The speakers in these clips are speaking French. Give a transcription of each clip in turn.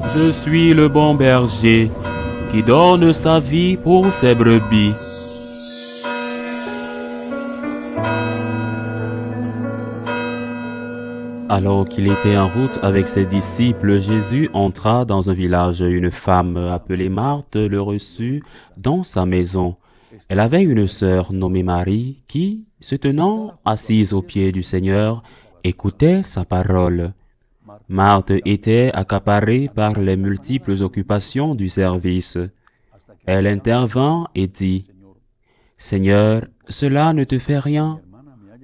Je suis le bon berger qui donne sa vie pour ses brebis. Alors qu'il était en route avec ses disciples, Jésus entra dans un village. Une femme appelée Marthe le reçut dans sa maison. Elle avait une sœur nommée Marie qui, se tenant assise aux pieds du Seigneur, écoutait sa parole. Marthe était accaparée par les multiples occupations du service. Elle intervint et dit, « Seigneur, cela ne te fait rien.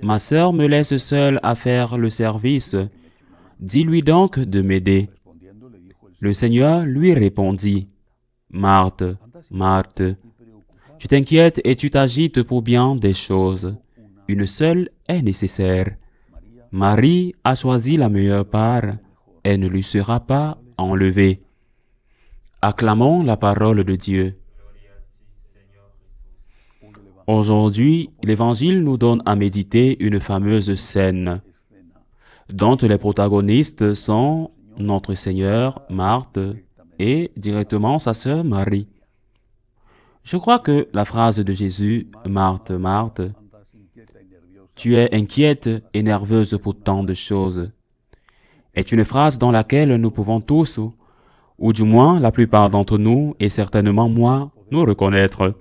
Ma sœur me laisse seule à faire le service. Dis-lui donc de m'aider. » Le Seigneur lui répondit, « Marthe, Marthe, tu t'inquiètes et tu t'agites pour bien des choses. Une seule est nécessaire. Marie a choisi la meilleure part. Elle ne lui sera pas enlevée. » Acclamons la parole de Dieu. Aujourd'hui, l'Évangile nous donne à méditer une fameuse scène dont les protagonistes sont notre Seigneur, Marthe, et directement sa sœur Marie. Je crois que la phrase de Jésus, « Marthe, Marthe, tu es inquiète et nerveuse pour tant de choses », est une phrase dans laquelle nous pouvons tous, ou du moins la plupart d'entre nous, et certainement moi, nous reconnaître.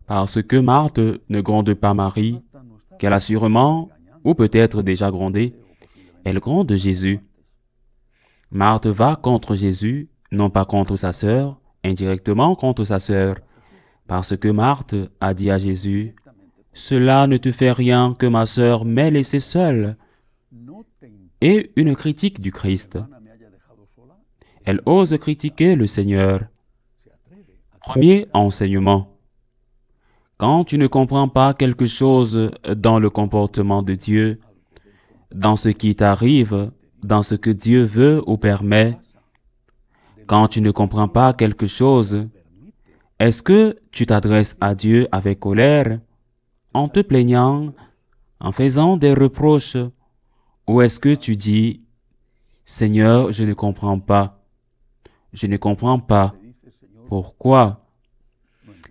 Parce que Marthe ne gronde pas Marie, qu'elle a sûrement, ou peut-être déjà grondé, elle gronde Jésus. Marthe va contre Jésus, non pas contre sa sœur, indirectement contre sa sœur, parce que Marthe a dit à Jésus, « Cela ne te fait rien que ma sœur m'ait laissée seule. » Et une critique du Christ. Elle ose critiquer le Seigneur. Premier enseignement. Quand tu ne comprends pas quelque chose dans le comportement de Dieu, dans ce qui t'arrive, dans ce que Dieu veut ou permet, quand tu ne comprends pas quelque chose, est-ce que tu t'adresses à Dieu avec colère, en te plaignant, en faisant des reproches, ou est-ce que tu dis, « Seigneur, je ne comprends pas. Je ne comprends pas. Pourquoi?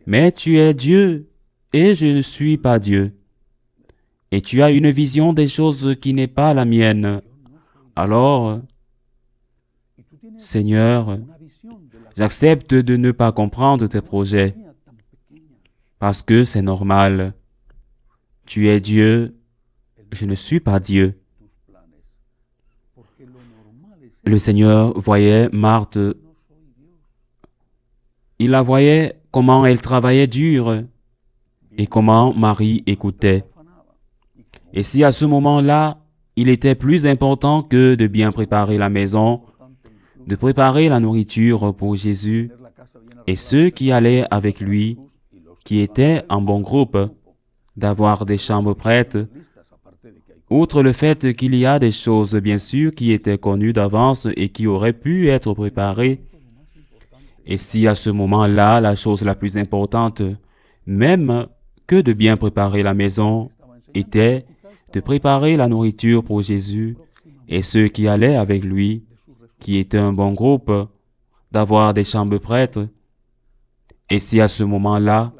Mais tu es Dieu et je ne suis pas Dieu. Et tu as une vision des choses qui n'est pas la mienne. Alors, Seigneur, j'accepte de ne pas comprendre tes projets parce que c'est normal. Tu es Dieu, je ne suis pas Dieu. » Le Seigneur voyait Marthe. Il la voyait comment elle travaillait dur et comment Marie écoutait. Et si à ce moment-là, il était plus important que de bien préparer la maison, de préparer la nourriture pour Jésus et ceux qui allaient avec lui, qui étaient en bon groupe, d'avoir des chambres prêtes, outre le fait qu'il y a des choses, bien sûr, qui étaient connues d'avance et qui auraient pu être préparées, et si à ce moment-là, la chose la plus importante, même que de bien préparer la maison, était de préparer la nourriture pour Jésus et ceux qui allaient avec lui, qui étaient un bon groupe, d'avoir des chambres prêtes, et si à ce moment-là,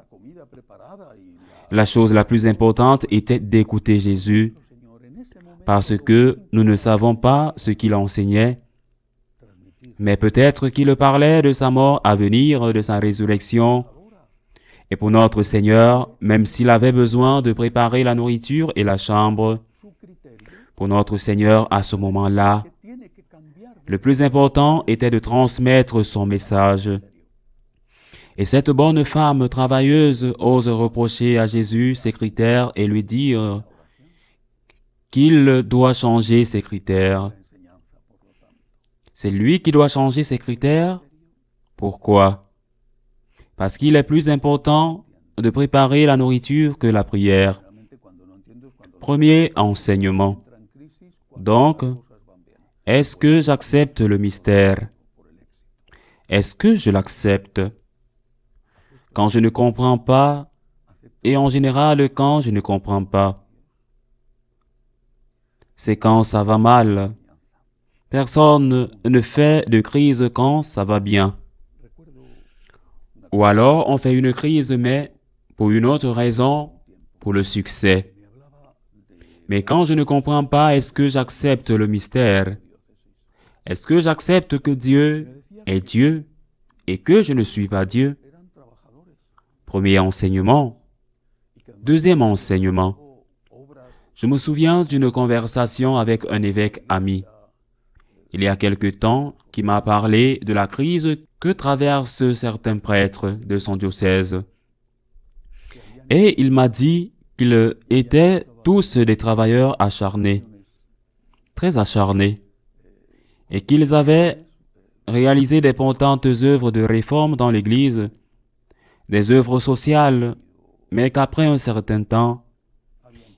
la chose la plus importante était d'écouter Jésus, parce que nous ne savons pas ce qu'il enseignait, mais peut-être qu'il parlait de sa mort à venir, de sa résurrection. Et pour notre Seigneur, même s'il avait besoin de préparer la nourriture et la chambre, pour notre Seigneur, à ce moment-là, le plus important était de transmettre son message. Et cette bonne femme travailleuse ose reprocher à Jésus ses critères et lui dire qu'il doit changer ses critères. C'est lui qui doit changer ses critères. Pourquoi? Parce qu'il est plus important de préparer la nourriture que la prière. Premier enseignement. Donc, est-ce que j'accepte le mystère? Est-ce que je l'accepte? Quand je ne comprends pas, et en général quand je ne comprends pas, c'est quand ça va mal. Personne ne fait de crise quand ça va bien. Ou alors on fait une crise, mais pour une autre raison, pour le succès. Mais quand je ne comprends pas, est-ce que j'accepte le mystère? Est-ce que j'accepte que Dieu est Dieu et que je ne suis pas Dieu? Premier enseignement. Deuxième enseignement. Je me souviens d'une conversation avec un évêque ami, il y a quelque temps, qui m'a parlé de la crise que traversent certains prêtres de son diocèse. Et il m'a dit qu'ils étaient tous des travailleurs acharnés, très acharnés, et qu'ils avaient réalisé d'importantes œuvres de réforme dans l'Église, des œuvres sociales, mais qu'après un certain temps,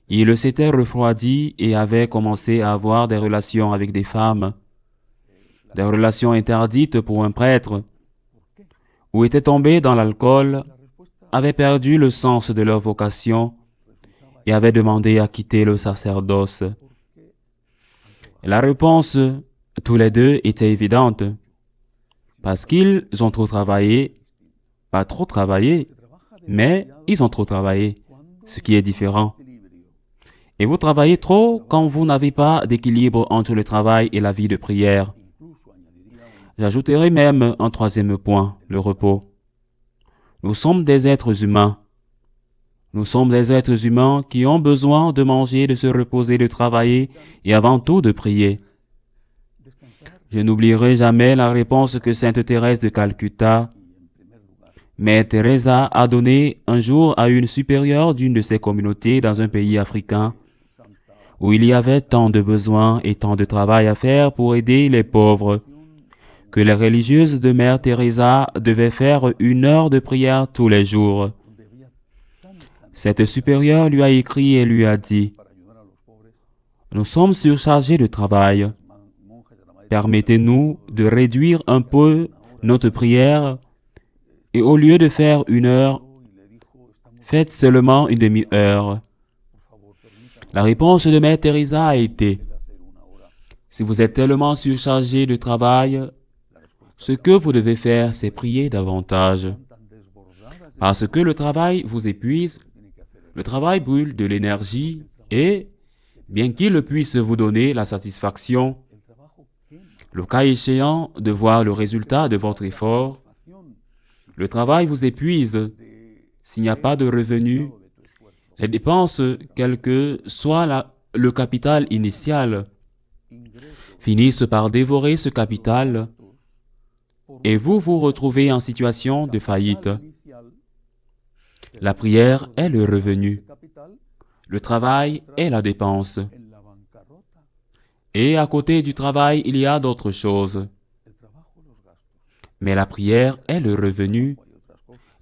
ils s'étaient refroidis et avaient commencé à avoir des relations avec des femmes, des relations interdites pour un prêtre, ou étaient tombés dans l'alcool, avaient perdu le sens de leur vocation et avaient demandé à quitter le sacerdoce. La réponse, tous les deux, était évidente. Parce qu'ils ont trop travaillé, pas trop travaillé, mais ils ont trop travaillé, ce qui est différent. Et vous travaillez trop quand vous n'avez pas d'équilibre entre le travail et la vie de prière. J'ajouterai même un troisième point, le repos. Nous sommes des êtres humains. Nous sommes des êtres humains qui ont besoin de manger, de se reposer, de travailler et avant tout de prier. Je n'oublierai jamais la réponse que Sainte Thérèse de Calcutta, Mère Teresa, a donnée un jour à une supérieure d'une de ses communautés dans un pays africain où il y avait tant de besoins et tant de travail à faire pour aider les pauvres, que les religieuses de Mère Teresa devaient faire 1 heure de prière tous les jours. Cette supérieure lui a écrit et lui a dit, « Nous sommes surchargés de travail. Permettez-nous de réduire un peu notre prière et au lieu de faire 1 heure, faites seulement 1/2 heure. » La réponse de Mère Teresa a été, « Si vous êtes tellement surchargé de travail, ce que vous devez faire, c'est prier davantage. Parce que le travail vous épuise, le travail brûle de l'énergie et, bien qu'il puisse vous donner la satisfaction, le cas échéant de voir le résultat de votre effort, le travail vous épuise. S'il n'y a pas de revenus, les dépenses, quel que soit le capital initial, finissent par dévorer ce capital et vous vous retrouvez en situation de faillite. La prière est le revenu. Le travail est la dépense. Et à côté du travail, il y a d'autres choses. Mais la prière est le revenu.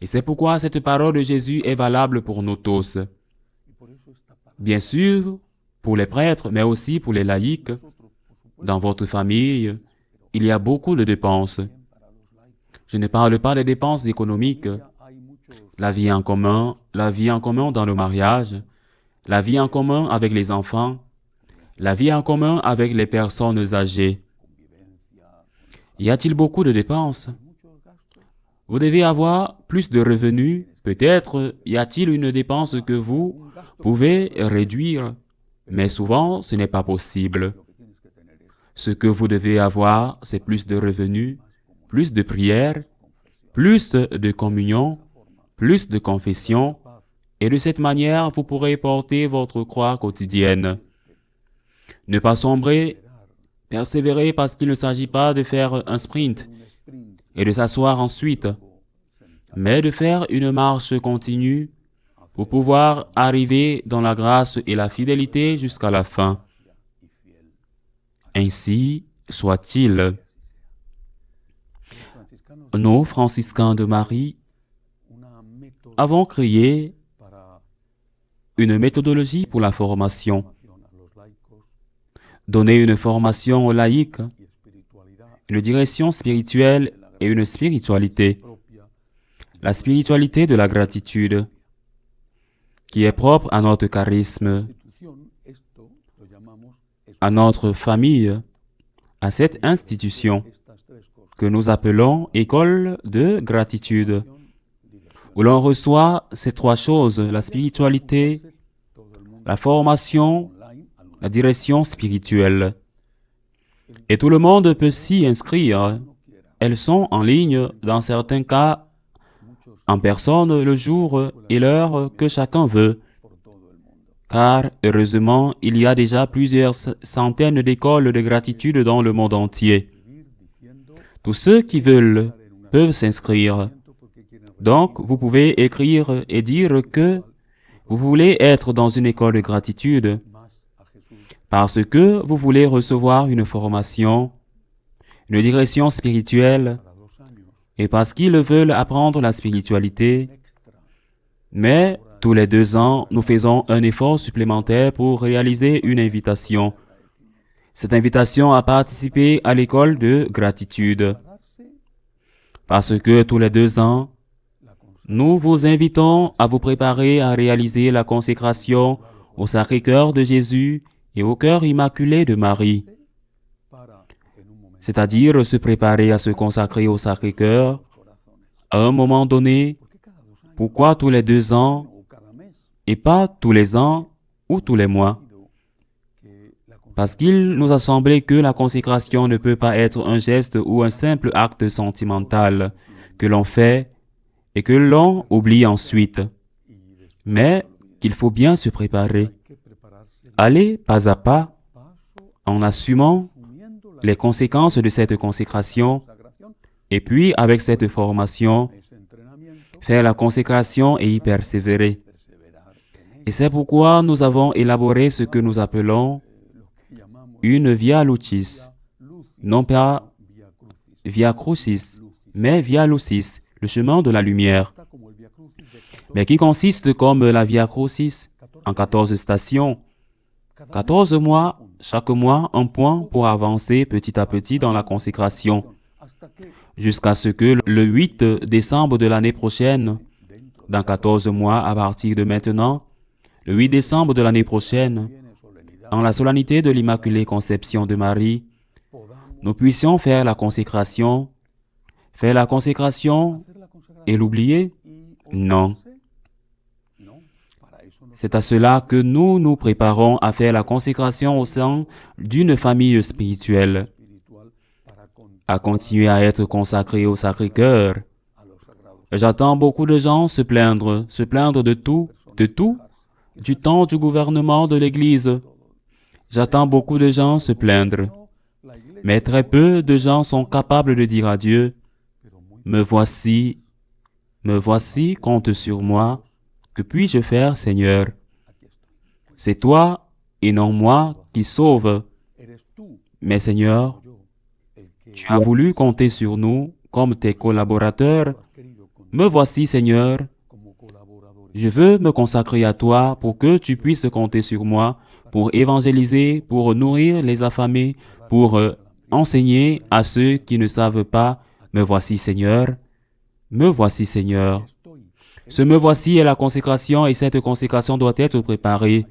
Et c'est pourquoi cette parole de Jésus est valable pour nous tous. Bien sûr, pour les prêtres, mais aussi pour les laïcs. Dans votre famille, il y a beaucoup de dépenses. Je ne parle pas des dépenses économiques. La vie en commun dans le mariage, la vie en commun avec les enfants, la vie en commun avec les personnes âgées. Y a-t-il beaucoup de dépenses? Vous devez avoir plus de revenus. Peut-être y a-t-il une dépense que vous pouvez réduire, mais souvent ce n'est pas possible. Ce que vous devez avoir, c'est plus de revenus, plus de prières, plus de communion, plus de confession, et de cette manière, vous pourrez porter votre croix quotidienne. Ne pas sombrer, persévérer parce qu'il ne s'agit pas de faire un sprint et de s'asseoir ensuite, mais de faire une marche continue pour pouvoir arriver dans la grâce et la fidélité jusqu'à la fin. Ainsi soit-il. Nous, franciscains de Marie, avons créé une méthodologie pour la formation. Donner une formation aux laïcs, une direction spirituelle et une spiritualité. La spiritualité de la gratitude, qui est propre à notre charisme, à notre famille, à cette institution que nous appelons école de gratitude, où l'on reçoit ces trois choses, la spiritualité, la formation, la direction spirituelle. Et tout le monde peut s'y inscrire. Elles sont en ligne, dans certains cas, en personne, le jour et l'heure que chacun veut. Car, heureusement, il y a déjà plusieurs centaines d'écoles de gratitude dans le monde entier. Tous ceux qui veulent peuvent s'inscrire. Donc, vous pouvez écrire et dire que vous voulez être dans une école de gratitude parce que vous voulez recevoir une formation, une direction spirituelle, et parce qu'ils veulent apprendre la spiritualité. Mais tous les 2 ans, nous faisons un effort supplémentaire pour réaliser une invitation. Cette invitation à participer à l'école de gratitude. Parce que tous les 2 ans, nous vous invitons à vous préparer à réaliser la consécration au Sacré-Cœur de Jésus et au Cœur Immaculé de Marie. C'est-à-dire se préparer à se consacrer au Sacré-Cœur à un moment donné. Pourquoi tous les 2 ans et pas tous les ans ou tous les mois? Parce qu'il nous a semblé que la consécration ne peut pas être un geste ou un simple acte sentimental que l'on fait et que l'on oublie ensuite, mais qu'il faut bien se préparer. Aller pas à pas en assumant les conséquences de cette consécration et puis avec cette formation, faire la consécration et y persévérer. Et c'est pourquoi nous avons élaboré ce que nous appelons une Via Lucis, non pas Via Crucis, mais Via Lucis, le chemin de la lumière, mais qui consiste comme la Via Crucis en 14 stations, 14 mois, chaque mois un point pour avancer petit à petit dans la consécration, jusqu'à ce que le 8 décembre de l'année prochaine, dans 14 mois à partir de maintenant, le 8 décembre de l'année prochaine, en la solennité de l'Immaculée Conception de Marie, nous puissions faire la consécration. Faire la consécration et l'oublier? Non. C'est à cela que nous nous préparons à faire la consécration au sein d'une famille spirituelle, à continuer à être consacrés au Sacré-Cœur. J'attends beaucoup de gens se plaindre de tout, du temps du gouvernement de l'Église. J'attends beaucoup de gens se plaindre, mais très peu de gens sont capables de dire à Dieu, me voici, compte sur moi, que puis-je faire, Seigneur? C'est toi et non moi qui sauve. Mais Seigneur, tu as voulu compter sur nous comme tes collaborateurs. Me voici, Seigneur. Je veux me consacrer à toi pour que tu puisses compter sur moi, pour évangéliser, pour nourrir les affamés, pour enseigner à ceux qui ne savent pas. Me voici, Seigneur. Me voici, Seigneur. Ce me voici est la consécration et cette consécration doit être préparée.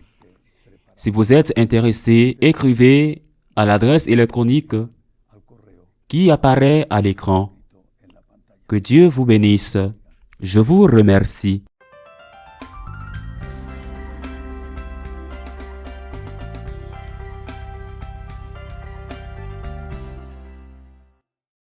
Si vous êtes intéressé, écrivez à l'adresse électronique qui apparaît à l'écran. Que Dieu vous bénisse. Je vous remercie.